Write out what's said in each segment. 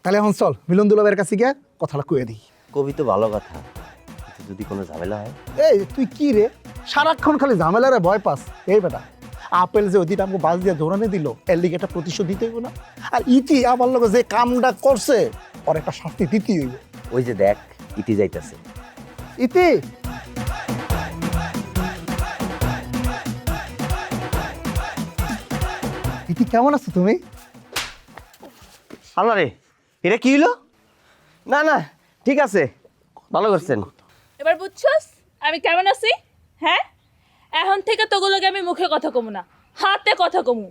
তাহলে এখন চল মিলন দুলাবের কাছে গিয়ে কথাটা কয়ে দিই। কবি তো ভালো কথা, কিন্তু যদি কোনো ঝামেলা হয়? এই তুই কি রে সারাক্ষণ খালি ঝামেলারে ভয় পাস? এই বেটা আপেল যে ওই দিন আমাকে বাস দিয়ে দৌড়ানে দিল, এর লিগে একটা প্রতিশোধ দিতে হইব না? আর ইতি আমার লোক যে কামটা করছে ওর একটা শাস্তি দিতেই হইব। ওই যে দেখ, ইতি যাইতাছে। ইতি, ইতি কেমন আছো তুমি? আল্লাহ রে, এটা কি হলো? না না, ঠিক আছে, ভালো করছেন। এবার বুঝছস আমি কেমন আছি? হ্যাঁ, এখন থেকে তোগুলোকে আমি মুখে কথা কমু না, হাতে কথা কমু।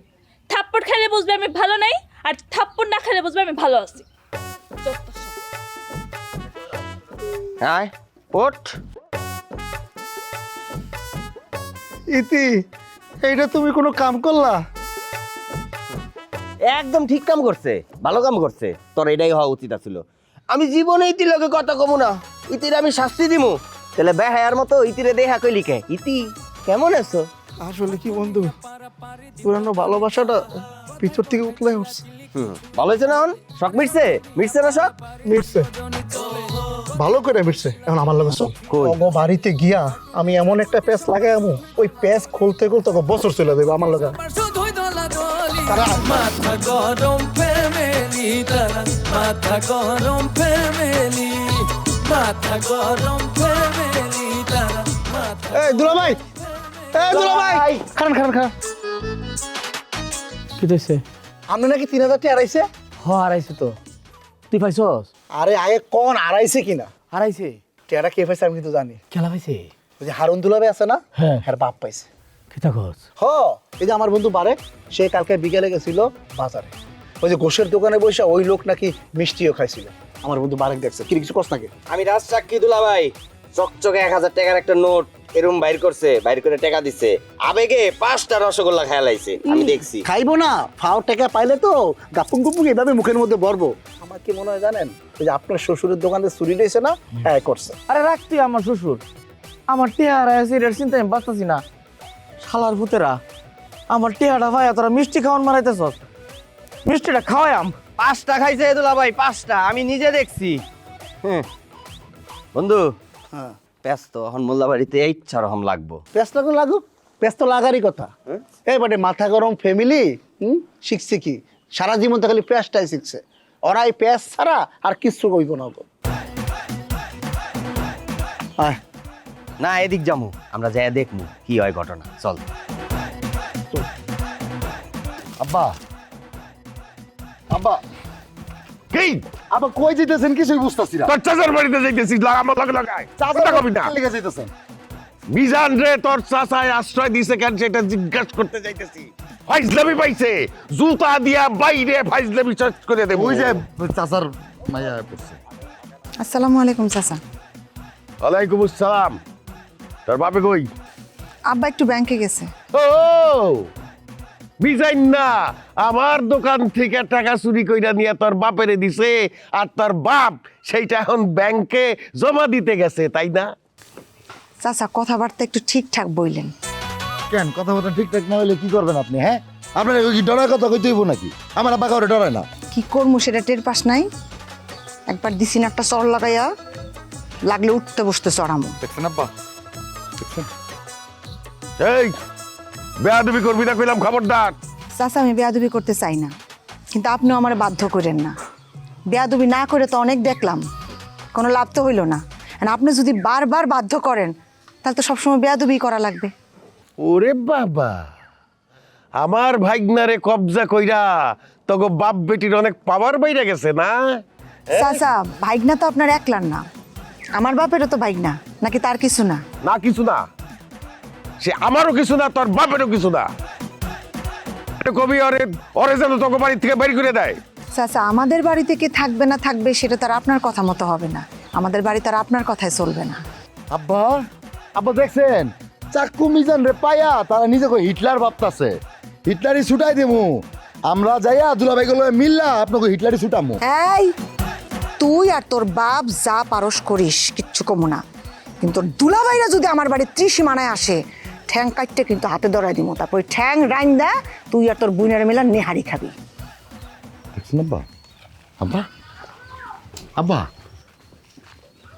থাপ্পড় খেলে বুঝবে আমি ভালো নাই, আর থাপ্পড় না খেলে বুঝবে আমি ভালো আছি। হ্যাঁ, ওঠ। ইতি, এইটা তুমি কোনো কাম করলা? একদম ঠিক কাম করছে, ভালো কাম করছে। তোর এটাই হওয়া উচিত ছিল। আমি জীবনে ইতির লোকে কথা কমু না, ইতির আমি শাস্তি দিমু। তাহলে বেহায়ার মতো ইতিরে দেখা কই লিখে, ইতি কেমন আছো? আসলে কি বন্ধু, পুরানো ভালোবাসাটা পিছর থেকে উঠলে উঠছে। ভালো হয়েছে না? শখ মিটছে? মিটছে না শখ? মিটছে, ভালো করে মিটছে। এখন আমার লগে চল, কই? ওগো বাড়িতে গিয়া আমি এমন একটা প্যাচ লাগাই আমু, ওই প্যাচ খুলতে খুলতে ওগো বছর চলে যাবে আমার লগে। মাথা গরম ফ্যামিলি, তারা মাথা গরম ফ্যামিলি, মাথা গরম ফ্যামিলি, তারা মাথা। এই দুলাভাই, এই দুলাভাই, খান খান খান। কি হয়েছে? আপনি নাকি 3000 টাকা হারাইছে? হারাইছে তো। তুই পাইছস? আরে আগে কোন হারাইছে কিনা? হারাইছে। টাকাটা কে পাইছে আমি কিন্তু জানি। খেলা পাইছে? ওই যে হারুন দুলাভাই আছে না, হ্যাঁ। হ্যাঁ বাপ পাইছে। কি থাকস? হ, এই যে আমার বন্ধু বারেক, সে কালকে বিকেলে গেছিল বাজারে, ওই যে গোশের দোকানে বসে ওই লোক নাকি মিষ্টিও খাইছিল। আমার বন্ধু বারেক দেখছে, কি কিছু কষ্ট নাকি? আমি রাজ সাক্ষী দুলা ভাই, চকচকে 1000 টাকার একটা নোট এরম বাইর করছে, বাইর করে টাকা দিছে, আবেগে 5টা রসগোল্লা খেয়ালাইছে, আমি দেখছি। খাইবো না, ফাও টাকা পাইলে তো গাপুং গুপুং এভাবে মুখের মধ্যে ভরবো। আমার কি মনে হয় জানেন, ওই যে আপনার শ্বশুরের দোকানে চুরি রয়েছে না, হ্যাঁ করছে। আরে রাখ তুই, আমার শ্বশুর। আমার টেহা হারাইছে, এটার চিন্তা আমি বাঁচতাছি না। শালার ভূতেরা আমার টেহাটা ভাই তোরা মিষ্টি খাওয়ান মারাইতেছস। মিষ্টিটা খাওয়ায়াম। 5টা খাইছে দুলা ভাই, 5টা আমি নিজে দেখছি। বন্ধু, হ্যাঁ, ব্যস্ত এখন মোল্লা বাড়িতে ইচ্ছা রকম লাগবো। পেঁচ লাগুন লাগুক, পেঁচ তো লাগারই কথা। এই বাটে মাথা গরম ফ্যামিলি শিখছে কি, সারা জীবন তো খালি পেঁচটাই শিখছে। ওরা এই পেঁচ ছাড়া আর কিচ্ছু কইব না গো। আয়, না, এদিক যামু, আমরা যাই দেখমু কি হয় ঘটনা। চল। আব্বা, আব্বা, কি আব্বা কই যেতেছেন কিছুই বুঝতাছি না। তোর চাচার বাড়িতে যাইতেছিস, আমার লগে লাগায় কথা কবি না। লিখে যেতেছেন? মিজান রে তোর চাচায় আশ্রয় দিছে কেন সেটা জিজ্ঞাসা করতে যাইতেছি। ফাইজলামি পাইছে, জুতা দিয়া বাইরে ফাইজলামি চার্জ করে দেব। ওই যে চাচার মাইয়া পড়ছে। আসসালামু আলাইকুম চাচা। ওয়ালাইকুম আসসালাম। তোর বাপে কই? আব্বা একটু ব্যাংকে গেছে। ও মিজান না, আমার দোকান থেকে টাকা চুরি কইরা নিয়ে তোর বাপেরে দিছে, আর তোর বাপ সেইটা এখন ব্যাংকে জমা দিতে গেছে, তাই না? চাচা কথাবার্তা একটু ঠিকঠাক বললেন। কেন কথাবার্তা ঠিকঠাক না হলে কি করবেন আপনি? হ্যাঁ, আপনার ওই কি ডরার কথা কইতে হইব নাকি? আমার আব্বা কাউরে ডরায় না। কি করবো সেটা টের পাস নাই? একবার দিছি না একটা চর লাগাইয়া, লাগলে উঠতে বসতে চড়ামো। দেখছেন আব্বা, এই বেয়াদবি করবি না কইলাম, খবরদার। চাচা আমি বেয়াদবি করতে চাই না, কিন্তু আপনিও আমার বাধ্য করেন না। বেয়াদবি না করে তো অনেক দেখলাম, কোনো লাভ তো হইল না। আর আপনি যদি বারবার বাধ্য করেন তাহলে তো সবসময় বেয়াদবি করা লাগবে। ওরে বাবা, আমার ভাইগনারে কবজা কইরা তগো বাপ বেটির অনেক পাওয়ার বাইরে গেছে না? চাচা ভাইগনা তো আপনার একলার না, আমার বাপেরও তো ভাইগনা, নাকি তার কিছু না? না কিছু না, সে আমারও কিছু না, তোর বাপেরও কিছু না। কবি ওরে ওরে যেন তোকে বাড়ি থেকে বের করে দেয়। চাচা আমাদের বাড়িতে কে থাকবে না থাকবে সেটা তার আপনার কথা মতো হবে না, আমাদের বাড়ি তার আপনার কথায় চলবে না। আব্বা, আব্বা দেখছেন চাকু মিজান রে পায়া তারা নিজেকে হিটলার ভাবতাছে। হিটলারই ছুটাই দেবো আমরা, যাইয়া দুলাভাই গুলো মিল্লা আপনাকে হিটলারই ছুটামু। এই তুই আর তোর বাপ যা পারস করিস, কিচ্ছু কমু না, কিন্তু দুলাভাইরা যদি আমার বাড়ির ত্রিসীমানায় আসে ঠ্যাং কাটতে কিন্তু হাতে ধরাই দিব, তারপর ঠ্যাং রাইন দা তুই আর তোর বুইনের মেলা নেহারি খাবি। দেখছেন আব্বা, আব্বা আব্বা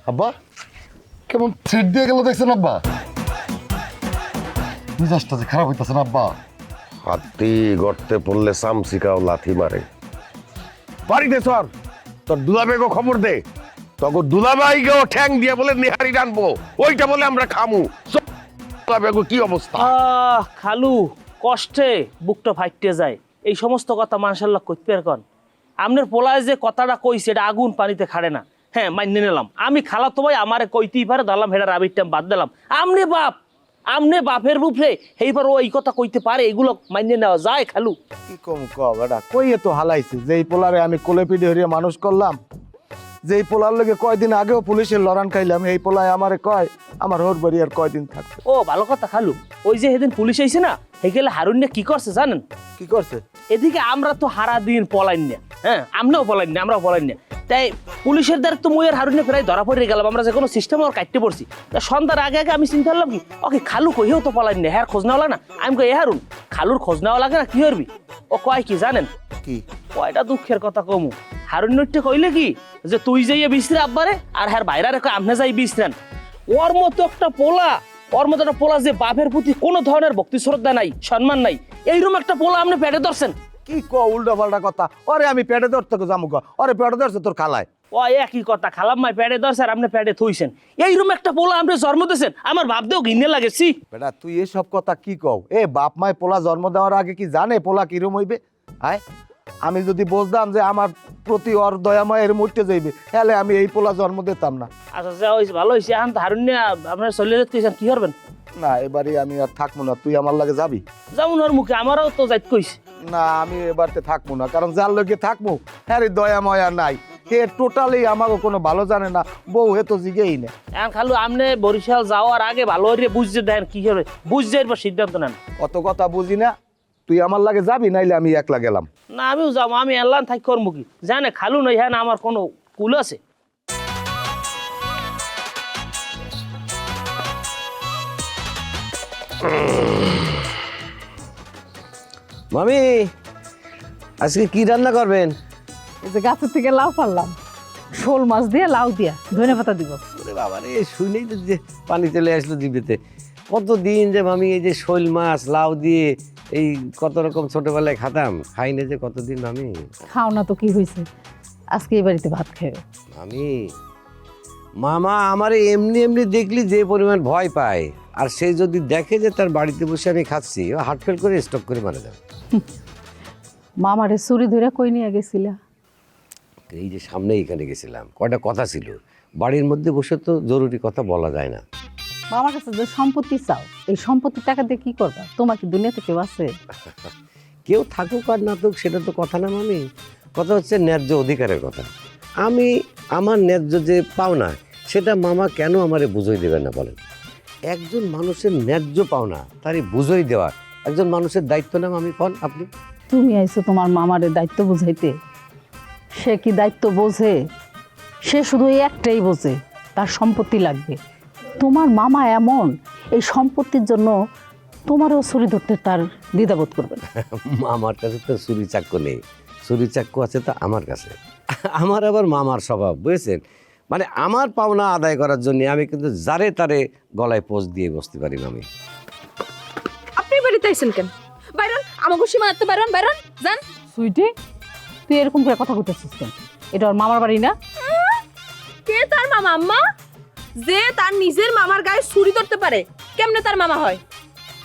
আব্বা কেমন থ্রেড দিয়ে গেল দেখছেন আব্বা? মিজাজটা যে খারাপ হইতেছে না আব্বা। হাতি গর্তে পড়লে সামসিকাও লাথি মারে। বাড়িতে সর, তোর দুলাবেগো খবর দে, তখন দুলাবাইগেও ঠ্যাং দিয়ে বলে নেহারি টানবো, ওইটা বলে আমরা খামু। দুলাবেগো কি অবস্থা? খালু কষ্টে বুকটা ফাইটে যায়, এই সমস্ত কথা মানসাল্লাহ কইতে পার কন। আমনের পোলায় যে কথাটা কইছে এটা আগুন পানিতে খাড়ে না। হ্যাঁ মান্য নিলাম, আমি খালা তো ভাই আমারে কইতেই পারে, ধরলাম হেডার আবির টাইম বাদ দিলাম। আমনে বাপের বুফরে এইবার ও এই কথা কইতে পারে, এগুলো মান্য নেওয়া যায় খালু? কি কম বেটা, কইয়ে তো হালাইছে যে এই পোলারে আমি কোলে পিঠে হরিয়ে মানুষ করলাম, যে এই পোলার লগে কয়দিন আগেও পুলিশের লড়ান খাইলাম, এই পোলায় আমারে কয় আমার হোর বাড়ি আর কয়দিন থাকবে। ও ভালো কথা খালু, ওই যে সেদিন পুলিশ আইছে না, হেগেলে হারুন্যা কি করছে জানেন? কি করছে? এদিকে আমরা তো হারা দিন পলাইন না, হ্যাঁ আমরাও পলাইন না, আমরাও পলাইন না, তাই পুলিশের দ্বারা তো মুয়ের হারুন্যা প্রায় ধরা পড়ে গেলাম, আমরা যে কোনো সিস্টেম আর কাটতে পড়ছি। তা সন্ধ্যার আগে আগে আমি চিন্তা করলাম কি ওকে খালু কইও তো পলাইন না, হ্যাঁ খোঁজ নেওয়া না। আমি কই হারুন খালুর খোঁজ নেওয়া লাগে না, কি করবি? ও কয় কি জানেন? কি কয়টা দুঃখের কথা কমু, হারুন্যটা কইলে কি যে তুই যাইয়ে বিশ্রে আব্বারে আর হ্যার বাইরা রেখে আমনে যাই বিশ্রান। ওর মতো একটা পোলা, ওর মতো একটা পোলা যে বাপের প্রতি কোনো ধরনের ভক্তি শ্রদ্ধা নাই, সম্মান নাই, এইরকম একটা পোলা আপনি পেটে ধরছেন। কি উল্টা পাল্টা কথা? ওরে আমি পেটে ধরতে যাবো, ওরে পেটে ধরছে তোর খালায়। ও একই কথা, খালাম মাই পেটে ধরছে আর আপনি পেটে থইছেন। এইরকম একটা পোলা আপনি জন্ম দিয়েছেন, আমার ভাবতেও ঘিনে লাগেছি। বেটা তুই এসব কথা কি কও? এ বাপ মায় পোলা জন্ম দেওয়ার আগে কি জানে পোলা কিরম হইবে? আয় আমি যদি বুঝতাম যে আমার প্রতি ওর দয়াময় এর মরতে যাইবে, তাহলে আমি এই পোলা জন্ম দিতাম না। আচ্ছা যা হয়েছে ভালো হয়েছে, এখন তো হারুন্যা আপনার চলে যেতে কি করবেন? না এবারে আমি আর থাকবো না, তুই আমার লাগে যাবি? যেমন ওর মুখে আমারও তো যাইতে কইছে। না আমি এবারতে থাকবো না, কারণ যার লগে থাকবো হ্যাঁ দয়া ময়া নাই, হে টোটালি আমাকে কোনো ভালো জানে না, বউ হে তো জিগেই না। এখন খালু আপনি বরিশাল যাওয়ার আগে ভালো করে বুঝতে দেন কি হবে, বুঝতে এরপর সিদ্ধান্ত নেন। অত কথা বুঝি না, তুই আমার লাগে যাবি নাইলে আমি একলা গেলাম। না আমিও যাবো, আমি এলাম থাকি করবো কি জানে খালু নই, হ্যাঁ না আমার কোনো কুল আছে? মামি আজকে কি রান্না করবেন? এই যে গাছের থেকে লাউ পারলাম, শোল মাছ দিয়ে লাউ দিয়া ধনে পাতা দিব। ওরে বাবা রে, শুনেই তো যে পানি চলে আসলো জিভেতে। কতদিন যে মামি এই যে শোল মাছ লাউ দিয়ে এই কত রকম ছোটবেলায় খাতাম, খাই না যে কতদিন মামি। খাও না তো কি হয়েছে, আজকে এই বাড়িতে ভাত খাবে। মামি মামা আমারে এমনি এমনি দেখলি যে পরিমাণ ভয় পায়, আর সে যদি দেখে যে তার বাড়িতে বসে আমি খাচ্ছি, ও হার্ট ফেল করে স্টক করে মারা যাবে। মামারে চুরি ধরে কই নিয়ে গেছিলা? এই যে সামনে এখানে গেছিলাম, কয়টা কথা ছিল, বাড়ির মধ্যে বসে তো জরুরি কথা বলা যায় না। মামার কাছে যে সম্পত্তি চাও, এই সম্পত্তির টাকা দিয়ে কি করবা? তোমার কি দুনিয়াতে কেউ আছে? কেউ থাকুক আর না থাকুক সেটা তো কথা না মামি, কথা হচ্ছে ন্যায্য অধিকারের কথা। আমি আমার ন্যায্য যে পাওনা সেটা মামা কেন আমারে বুঝিয়ে দেবেন না বলেন? একজন মানুষের ন্যায্য পাওনা তারই বুঝিয়ে দেওয়া একজন মানুষের দায়িত্ব না মামি, কন আপনি? তুমি আইছো তোমার মামারে দায়িত্ব বুঝাইতে, সে কি দায়িত্ব বোঝে? সে শুধু এই একটাই বোঝে, তার সম্পত্তি লাগবে। তোমার মামা এমন, এই সম্পত্তির জন্য তোমারও ছুরি ধরতে তার দ্বিধাবোধ করবে না। আমার কাছে তো ছুরি চাক্কু নেই, ছুরি চাক্কু আছে তো আমার কাছে। আমার আবার মামার স্বভাব বুঝেছেন, মানে আমার পাওনা আদায় করার জন্য আমি কিন্তু যারে তারে গলায় পোজ দিয়ে বসতে পারি মামি। আপনি বাড়িতে আইছেন কেন? বাইরন আমাকে সীমানাতে বাইরন, বাইরন যান। সুইটি তুই এরকম করে কথা বলতেছিস কেন? এটা ওর মামার বাড়ি না? কে তার মামা? আম্মা যে তার নিজের মামার গায়ে ছুরি ধরতে পারে, কেমনে তার মামা হয়?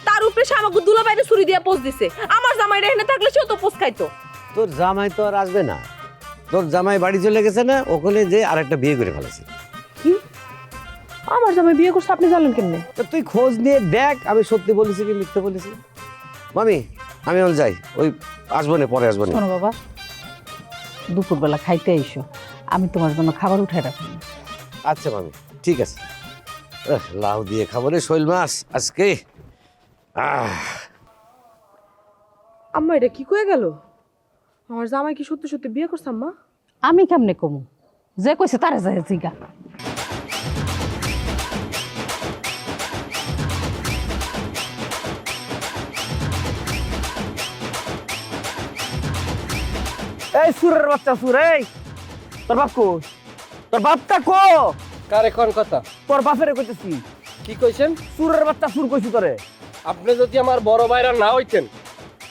তার উপরে সে আমাকে দুলা বাইরে ছুরি দিয়ে পোজ দিছে। আমার জামাইরা এখানে থাকলে সেও তো পোজ খাইতো। তোর জামাই তো আর আসবে না, তোর জামাই বাড়ি চলে গেছে না, ওখানে যে আরেকটা বিয়ে করে ফেলেছে। আমার জামাই বিয়ে করছে, আপনি জানেন কেমনে? তো তুই খোঁজ নিয়ে দেখ আমি সত্যি বলেছি কি মিথ্যে বলেছি। মামি আমি এখন যাই, ওই আসবো না, পরে আসবো না। শোনো বাবা, দুপুরবেলা খাইতে আইসো, আমি তোমার জন্য খাবার উঠাই রাখবো। আচ্ছা মামি ঠিক আছে। লাউ দিয়ে খাবো রে শৈল মাছ আজকে। আম্মা এটা কি কয়ে গেল? আমার জামাই কি সত্যি সত্যি বিয়ে করছে আম্মা? আমি কেমনে কমু? যে কইছে তারে যায় জিগা। এই সুরের বাচ্চা সুর, এই তোর বাপ কই? তোর বাপটা কো কার এখন কথা তোর বাপেরে কইতেছি কি কইছেন? সুরের বাচ্চা সুর কইছি তোরে। আপনি যদি আমার বড় ভাইরা না হইতেন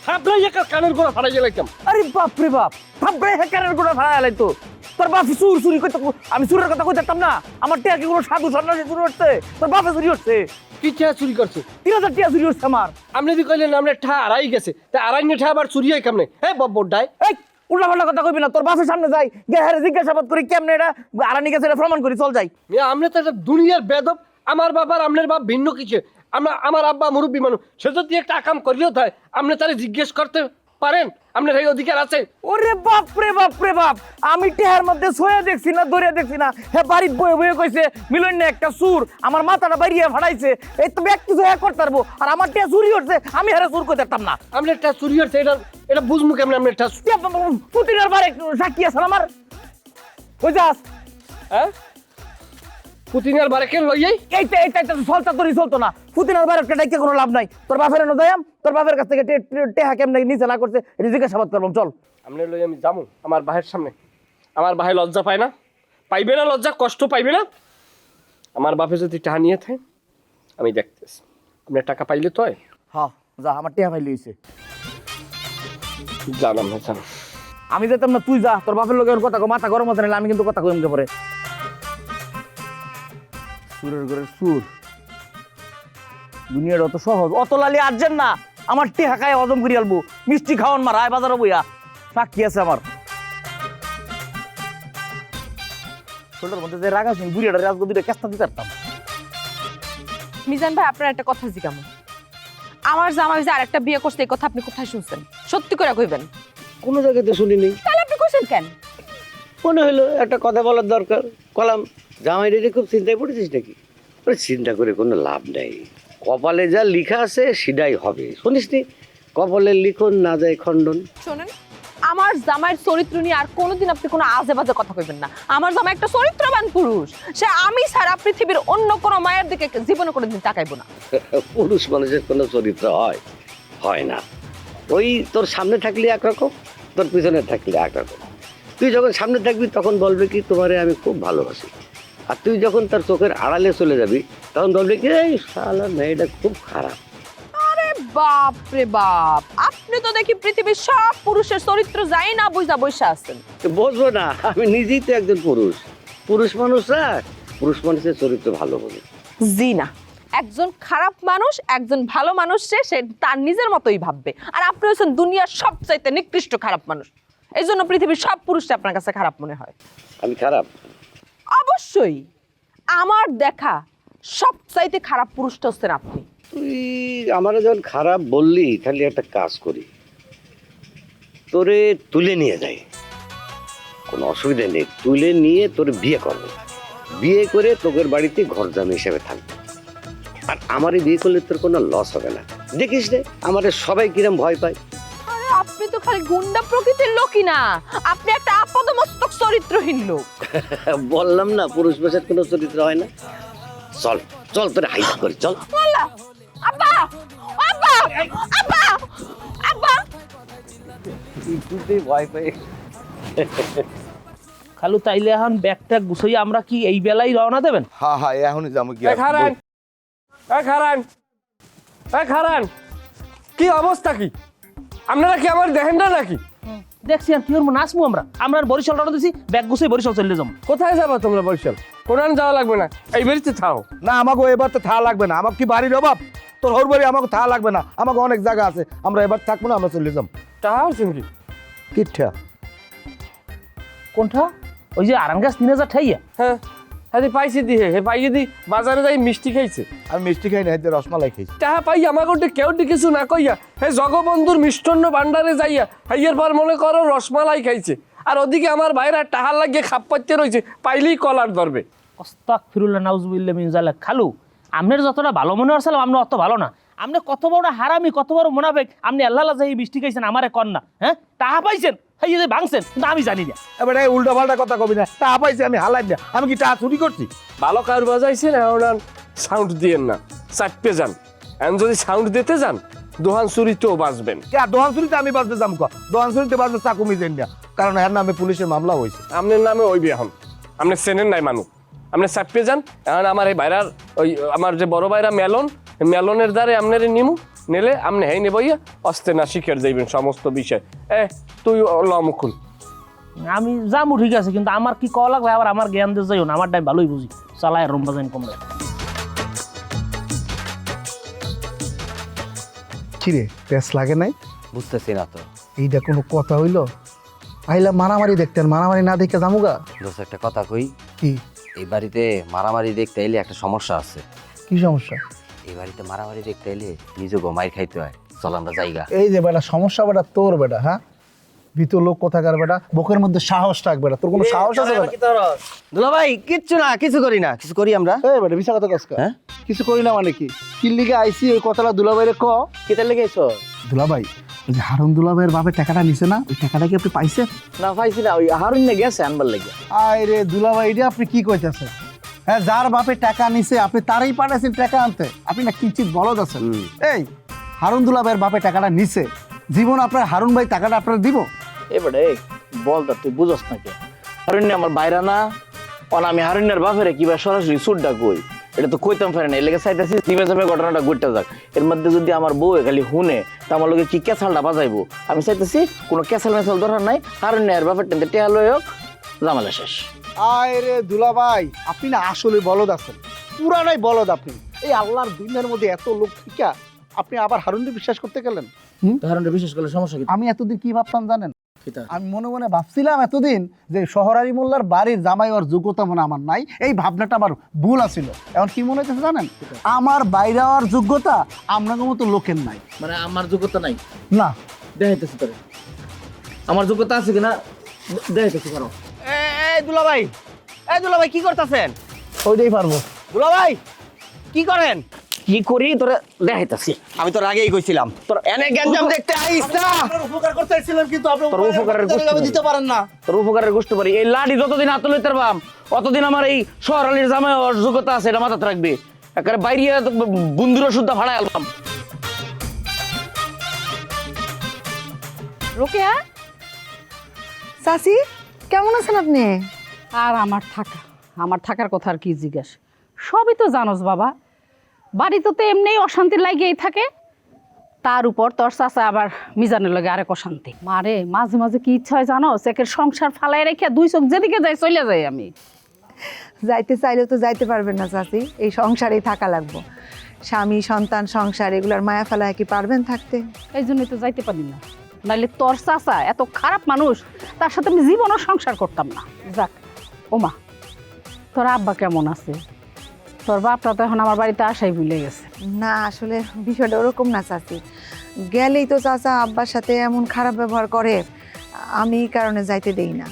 থাপড়াই একটা কানের গোড়া ফাড়াই গেলাইতাম। আরে বাপ রে বাপ, থাপড়ে হেকারের গোড়া ফাড়া লাইতো। তোর বাপ সুর চুরি কইতো, আমি সুরের কথা কইতাম না? আমার টিয়া কি কোনো সাধু সন্ন্যাসী চুরি করছে? তোর বাপে চুরি করছে। কি টিয়া চুরি করছে? 3000 টিয়া চুরি করছে আমার। আপনি যদি কইলেন আপনার ঠা আড়াই গেছে, তা আড়াই নিয়ে ঠা আবার চুরি হয় কেমনে? হ্যাঁ বড়াই এই উল্টাপাল্টা কথা কইবি না। তোর বাপের সামনে যাই গেহারে জিজ্ঞাসাবাদ করি কেমনে এটা আড়ানি গেছে এটা প্রমাণ করি, চল যাই। আপনি তো একটা দুনিয়ার বেদব। আমার বাপ আর আপনার বাপ ভিন্ন কিছু। আমার আব্বা মুরব্বী মানুষ, সে যদি একটা কাম করিও থাকে আপনি তাহলে জিজ্ঞেস করতে পারেন, আপনার এই অধিকার আছে। ওরে বাপ রে বাপ রে বাপ, আমি টেহার মধ্যে ছয়ে দেখছি না, দৌড়ে দেখছি না। হ্যাঁ বাড়ির বয়ে বয়ে কইছে মিলন না একটা সুর, আমার মাথাটা বাড়িয়ে ফাড়াইছে। এই তো ব্যাগ কিছু হ্যাঁ করতে পারবো, আর আমার টেহা চুরি হচ্ছে, আমি হারে চুর করতে পারতাম না। আপনার টা চুরি হচ্ছে, এটা বুঝবো কেমন? আপনার টা পুতিনের বারে সাক্ষী আছে আমার, কই যাস? হ্যাঁ পুতিনের বারে কেন লইয়াই? এইটা চলতা তোরই চলতো না। পুতিনের বারে একটা ডাইকে কোনো লাভ নাই। তোর বাপের এনে দয়াম, তোর বাপের কাছ থেকে টেহা কেমনে নিচে না করছে এটা জিজ্ঞাসাবাদ করলাম, চল। আপনি লই আমি যাবো আমার বাহের সামনে। আমার বাহে লজ্জা পায় না? পাইবে না লজ্জা? কষ্ট পাইবে না? আমার বাপে যদি টাকা নিয়ে থাকে আমি দেখতেছি। আপনার টাকা পাইলে তো হয়। হ্যাঁ যা, আমার টেহা পাইলে হইছে। জানাম না জানাম। আমি যেতাম না, তুই যা। তোর বাপের লোকের কথা মাথা গরম হতে নিলে আমি কিন্তু কথা কইমকে পরে। সুরের ঘরের সুর, দুনিয়ার অত সহজ, অত লালি আর্জেন না। আমার টেহা খায় হজম করি আলবো, মিষ্টি খাওয়ান মার আয় বাজারও বইয়া সাক্ষী আছে আমার। শোল্ডার মধ্যে যে রাগ আছে বুড়িয়াটা রাজগো দুটো কেস্তা দিতে পারতাম। মিজান ভাই, আপনার একটা কথা জিজ্ঞাম, আমার জামাই যে আরেকটা বিয়ে করছে এই কথা আপনি কোথায় শুনছেন? সত্যি করে কইবেন। কোনো জায়গাতে শুনিনি। তাহলে আপনি কইছেন কেন? মনে হলো একটা কথা বলার দরকার, কলাম। জামাই রে খুব চিন্তায় পড়েছিস নাকি? ওরে চিন্তা করে কোনো লাভ নেই, কপালে যা লিখা আছে সেটাই হবে। শুনিস নি, কপালের লিখন না যায় খণ্ডন। শোনেন, আমার জামাইয়ের চরিত্র নিয়ে আর কোনোদিন আপনি কোনো আজে বাজে কথা কইবেন না। আমার জামাই একটা চরিত্রবান পুরুষ, সে আমি ছাড়া পৃথিবীর অন্য কোনো মায়ের দিকে জীবনে কোনোদিন তাকাইবো না। পুরুষ মানুষের কোনো চরিত্র হয় না। ওই তোর সামনে থাকলে একরকম, তোর পিছনে থাকলে একরকম। তুই যখন সামনে থাকবি তখন বলবে কি তোমারে আমি খুব ভালোবাসি, আর তুই যখন তার চোখের আড়ালে চলে যাবি তখন বলবে কি এই শালা মেয়েটা খুব খারাপ। আরে বাপ রে বাপ, আপনি তো দেখি পৃথিবীর সব পুরুষের চরিত্র যাই না বুঝা বসে আছেন। বুঝবো না? আমি নিজেই তো একজন পুরুষ মানুষরা পুরুষ মানুষের চরিত্র ভালো বোঝে। জি না, একজন খারাপ মানুষ একজন ভালো মানুষে সে তার নিজের মতোই ভাববে, আর আপনি হচ্ছেন দুনিয়ার সবচাইতে নিকৃষ্ট খারাপ মানুষ। এই জন্য পৃথিবীর সব পুরুষটা আপনার কাছে খারাপ মনে হয়। আমি খারাপ? অবশ্যই, আমার দেখা সবচাইতে খারাপ পুরুষটা হচ্ছেন আপনি। তুই আমার যখন খারাপ বললি, তাহলে একটা কাজ করি, তোরে তুলে নিয়ে যাই, কোনো অসুবিধা নেই। তুলে নিয়ে তোরে বিয়ে করবো, বিয়ে করে তোদের বাড়িতে ঘর জামাই হিসেবে থাকবো। আর আমারে বিয়ে করলে তোর কোনো লস হবে না। দেখিস রে আমারে সবাই কিরম ভয় পায়। আরে আপনি তো খালি গুন্ডা প্রকৃতির লোকই না, আপনি একটা আপদমস্তক চরিত্রহীন লোক। বললাম না পুরুষ বেশের কোনো চরিত্র হয় না। চল চল তোরে হাইট করি, চল। আল্লাহ, আব্বা আব্বা আব্বা আব্বা, তুই ভয় পাই। খালু তাইলে এখন ব্যাগটা গুছাই আমরা কি এই বেলায় রওনা দেবেন? হ্যাঁ হ্যাঁ, এখনই যাবো। কি খারান কি অবস্থা? কি আপনারা কি আমার দেখেন না নাকি? দেখছি আর কি করবো, নাচবো আমরা বরিশাল রওনা দিছি, ব্যাগ গুছাই বরিশাল চলে যাবো। কোথায় যাবো তোমরা? বরিশাল কোরআন যাওয়া লাগবে না, এই বাড়িতে থাও। না, আমাকে এবার তো থা লাগবে না। আমার কি বাড়ির অভাব? তোর হর বাড়ি, আমাকে থা লাগবে না। আমাকে অনেক জায়গা আছে, আমরা এবার থাকবো না, আমরা চলে যাবো। তাও শুনকি কিঠা? কোনটা? ওই যে আরাম গাছ 3000 ঠাইয়া। হ্যাঁ হ্যাঁ পাইছি দিয়ে, হে পাইয়ে দি বাজারে যাই মিষ্টি খাইছে। আমি মিষ্টি খাই না, রসমালাই খাইছি। তাহা পাই আমাকে কেউ কিছু না কইয়া হে জগবন্ধুর মিষ্টান্ন ভান্ডারে যাইয়া হাইয়ের পর মনে করো রসমালাই খাইছে, আর ওদিকে আমার ভাইরা টাহার লাগিয়ে খাপ পাইতে রয়েছে, পাইলেই কলার ধরবে। আস্তাগফিরুল্লাহ নাউজুবিল্লাহি মিন যালিক। খালু আপনার যতটা ভালো মনে হচ্ছিল আপনি অত ভালো না। আপনি কত বড় হারামি, কত বড় মুনাফিক। আপনি আল্লাহ আল্লাহ যাই মিষ্টি খাইছেন, আমারে কন না। হ্যাঁ টাহা পাইছেন, এই যে ভাঙছেন, কিন্তু আমি জানি না। এবার এই উল্টা পাল্টা কথা কবি না। তা পাইছি আমি হালাই না, আমি কি টাকা চুরি করছি? ভালো কার বাজাইছেন, এখন সাউন্ড দিয়েন না, চাটপে যান। এখন যদি সাউন্ড দিতে যান দোহান চুরিতেও বাঁচবেন। দোহান চুরিতে আমি বাঁচতে যাম? দোহান চুরিতে বাঁচতে চাকু মিজেন না, কারণ এর নামে পুলিশের মামলা হয়েছে। আপনার নামে ওইবে এখন। আপনি চেনেন নাই মানুষ, আপনি চাপিয়ে যান। এখন আমার এই ভাইরার ওই আমার যে বড় ভাইরা মেলনের দ্বারে আপনার নিমু নেলে আপনি হেই নেবইয়া অস্তে না শিখে যাইবেন সমস্ত বিষয়। তুই লমুকুল আমি যাবো ঠিক আছে, কিন্তু আমার কি কওয়া লাগবে আবার আমার জ্ঞান দিয়ে যাইও না, আমার ডাই ভালোই বুঝি, চালায় রম্বা যাইন কমরে। কিরে তেজ লাগে নাই? বুঝতেছি না তো। এইটা কোনো কথা হইলো? আইলা মারামারি দেখতেন, মারামারি না দেখে জামুগা। দোস্ত একটা কথা কই, কি এই বাড়িতে মারামারি দেখতে এলে একটা সমস্যা আছে। কি সমস্যা? এই বাড়িতে মারামারি দেখতে এলে নিজে মাইর খাইতে হয়। চল আমরা জায়গা। এই যে বেটা সমস্যা বেটা তোর বেটা, হ্যাঁ ভিতর লোক কোথাকার বেটা, বুকের মধ্যে সাহস থাকবে না তোর, কোনো সাহস আছে বেটা? দুলা ভাই কিচ্ছু না, কিছু করি না, কিছু করি আমরা। এই বেটা মিছা কথা কস কা? হ্যাঁ? কিছু করি না মানে কি? কি লিগে আইছি ওই কথাটা দুলাভাইরে ক। কেতে লেগেছো? দুলাভাই ওই যে হারুন দুলাভাইয়ের বাপের টাকাটা নিছে না, ওই টাকাটা কি আপনি পাইছেন? না পাইছি না, ওই হারুন না গেছে আনবার লাগে। আয় রে দুলাভাই, এটা আপনি কি কইতাছেন? হ্যাঁ, যার বাপে টাকা নিছে আপনি তারই পাঠাইছেন টাকা আনতে, আপনি না কিঞ্চিত বলদ আছেন। এই হারুন দুলাভাইয়ের বাপে টাকাটা নিছে, জীবন আপনার হারুন ভাই টাকাটা আপনার দিব? এবারে বল তা তুই বুঝস না কে? হারুন্যা আমার বাইরা না, অন আমি হারুন্যার বাপেরে কিবা সরাসরি সুটটা কই, এটা তো কইতাম পারে না। এর লেগে চাইতেছি জিমে জিমে ঘটনাটা ঘটতে যাক। এর মধ্যে যদি আমার বউ খালি হুনে তা আমার লোকে কি ক্যাসালটা বাজাইবো। আমি চাইতেছি কোনো ক্যাসাল মেসাল দরকার নাই, হারুন্যার বাপের টেনতে টেহা লই হোক, জামালা শেষ। আয় রে দুলাভাই, আপনি না আসলে বলদ আছেন, পুরানাই বলদ আপনি। এই আল্লাহর দুনিয়ার মধ্যে এত লোক ঠিকা আপনি আবার হারুনকে বিশ্বাস করতে গেলেন? হারুনটা বিশেষ করলে সমস্যা কি? আমি এতদিন কি ভাবতাম জানেন? আমি মনে মনে ভাবছিলাম এতদিন যে শহরারি মোল্লার বাড়ির জামাই হওয়ার যোগ্যতা মনে আমার নাই, এই ভাবনাটা আমার ভুল আছিল। এখন কি মনে হচ্ছে জানেন? আমার বাইরে হওয়ার যোগ্যতা আপনাদের মতো লোকের নাই। মানে আমার যোগ্যতা নাই? না দেখাইতেছি তোরে আমার যোগ্যতা আছে কিনা, দেখাইতেছি। কারো এই দুলা ভাই কি করতেছেন? ওইটাই পারবো। দুলা ভাই কি করেন? কি করি তোরে দেখাইতেছি। আমি তোর আগেই কইছিলাম তোর এনে গ্যাঞ্জাম দেখতে আইস না। আপনার উপকার করতে চাইছিলাম কিন্তু আপনি তোর উপকারের গোষ্ঠী দিতে পারেন না। তোর উপকারের গোষ্ঠী পারি। এই লাঠি যতদিন হাতে লইতে পারবাম অতদিন আমার এই শহর আলীর জামাই হওয়ার যোগ্যতা আছে, এটা মাথাতে রাখবি। একেবারে বাইরে বন্ধুরা শুদ্ধ ভাড়ায় আলবাম। রোকেয়া, চাচি কেমন আছেন আপনি? আর আমার থাকার কথা আর কি জিজ্ঞেস, সবই তো জানোস বাবা, বাড়িতে তো এমনি অশান্তি লাগিয়েই থাকে, তার উপর তোর চাচা আবার মিজানের লগে আরেক অশান্তি। মারে মাঝে মাঝে কি ইচ্ছা হয় জানো, একের সংসার ফালাই রেখে দুই চোখ যেদিকে যাই চলে যাই আমি। যাইতে চাইলেও তো যাইতে পারবেন না চাচি, এই সংসারেই থাকা লাগবো। স্বামী সন্তান সংসার এগুলার মায়া ফেলায় কি পারবেন থাকতে? এই জন্যই তো যাইতে পারি না, নাইলে তোর চাচা এত খারাপ মানুষ, তার সাথে আমি জীবনও সংসার করতাম না। যাক ওমা, তোর আব্বা কেমন আছে? তোর বাপটা তো এখন আমার বাড়িতে আসাই ভুলে গেছে। না আসলে বিষয়টা ওরকম না চাচি, গেলেই তো চাচা আব্বার সাথে এমন খারাপ ব্যবহার করে, আমি এই কারণে যাইতে দেই না।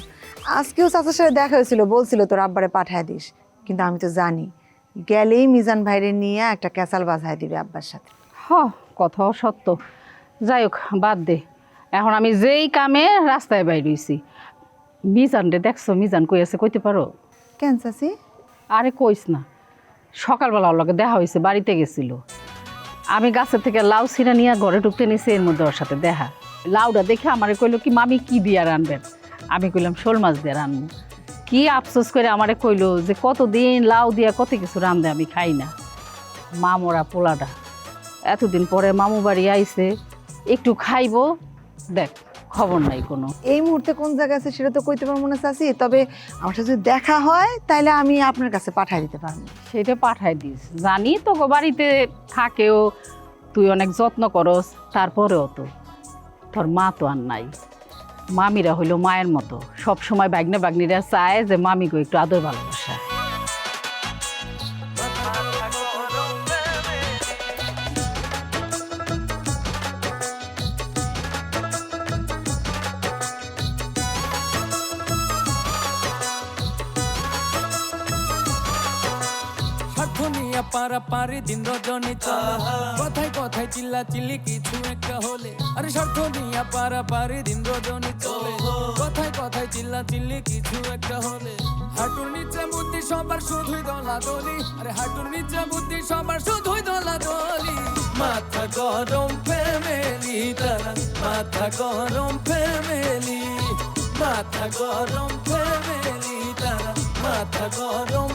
আজকেও চাচার সাথে দেখা হয়েছিল, বলছিল তোর আব্বারে পাঠায় দিস, কিন্তু আমি তো জানি গেলেই মিজান ভাইরে নিয়ে একটা ক্যাসাল বাজায় দিবে আব্বার সাথে। কথাও সত্য। যাই হোক বাদ দে, এখন আমি যেই কামে রাস্তায় বাইর হইছি। মিজান রে দেখছো? মিজান কই আছে কইতে পারো? কেন চাচি? আরে কইস না, সকালবেলা ওর লগে দেখা হয়েছে, বাড়িতে গেছিল। আমি গাছের থেকে লাউ ছিঁড়া নিয়ে ঘরে ঢুকতে নিছি, এর মধ্যে ওর সাথে দেখা। লাউটা দেখে আমারে কইলো কি মামি কি দিয়ে রানবেন? আমি কইলাম শোল মাছ দিয়ে রানবো। কি আফসোস করে আমারে কইলো যে কতদিন লাউ দিয়া কত কিছু রান্ধে আমি খাই না। মামরা পোলাটা এতদিন পরে মামু বাড়ি আইছে, একটু খাইবো, দেখ খবর নাই কোনো। এই মুহূর্তে কোন জায়গায় আছে সেটা তো কইতে পারবো না চাচি, তবে আমার সাথে যদি দেখা হয় তাহলে আমি আপনার কাছে পাঠিয়ে দিতে পারবো। সেটা পাঠাই দিস, জানি তো বাড়িতে থাকেও, তুই অনেক যত্ন করস, তারপরেও তো তোর মা তো আর নাই। মামিরা হইলো মায়ের মতো, সব সময় বাগনা বাগনিরা চায় যে মামিকে একটু আদর ভালোবাসা। দুনিয়া পারাপারি দিন রজনী চলে, কথায় কথায় চিল্লা চিল্লি কিছু একটা হলে। আরে স্বার্থ নিয়া পারাপারি দিন রজনী চলে, কথায় কথায় চিল্লা চিল্লি কিছু একটা হলে। হাঁটুর নিচে বুদ্ধি সবার শুধুই দলাদলি, আরে হাঁটুর নিচে বুদ্ধি সবার শুধুই দলাদলি। মাথা গরম ফ্যামিলি তারা, মাথা গরম ফ্যামিলি, মাথা গরম ফ্যামিলি তারা। মাথা গরম